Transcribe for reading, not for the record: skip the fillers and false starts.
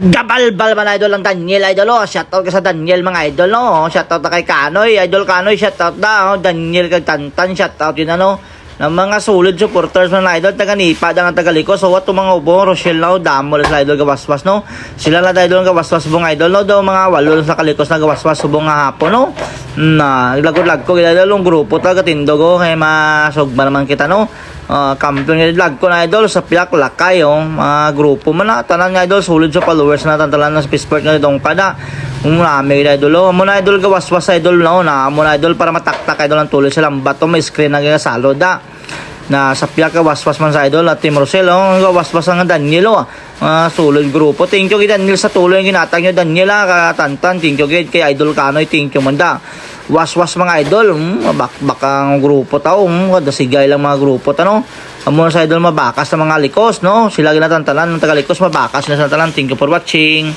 Gabalbal man idol ang Daniel idol oh. Shoutout ka sa Daniel mga idol no. Shoutout na kay Kanoy, idol Kanoy, shoutout na oh. Daniel kay Tantan, shoutout yun ano. Ng mga solid supporters man idol taga Nipa ang tagaliko. So what mga ubong Rochelle no damo sa idol gawaswas no. Sila na idol gawaswas bong idol no do mga walo sa kalikos na gawaswas subong nga hapon no. Na lagod ko idol yung grupo taga Tindogo kay masugba naman kita no. Kampiyon nga vlog ko na idol sa Pilak Lakay mga grupo man na tanan nga idol solid sa followers na tantalan na sport nga dong kada marami idol mo na idol gawaswas idol no na mo na idol para mataktak idol ang tuloy sa lambat may screen na salo da na sa Pilak waswas man sa idol at Team Rosel gawaswas ang Daniel solid grupo. Thank you kay Daniel sa tuloy yung ginatag nyo Daniel katantan. Thank you kay idol Kanoy, thank you man da waswas mga idol bakang grupo tao dasigay lang mga grupo tano amo sa idol mabakas sa mga likos no sila ginatantalan ng tagalikos mabakas na sa talan. Thank you for watching.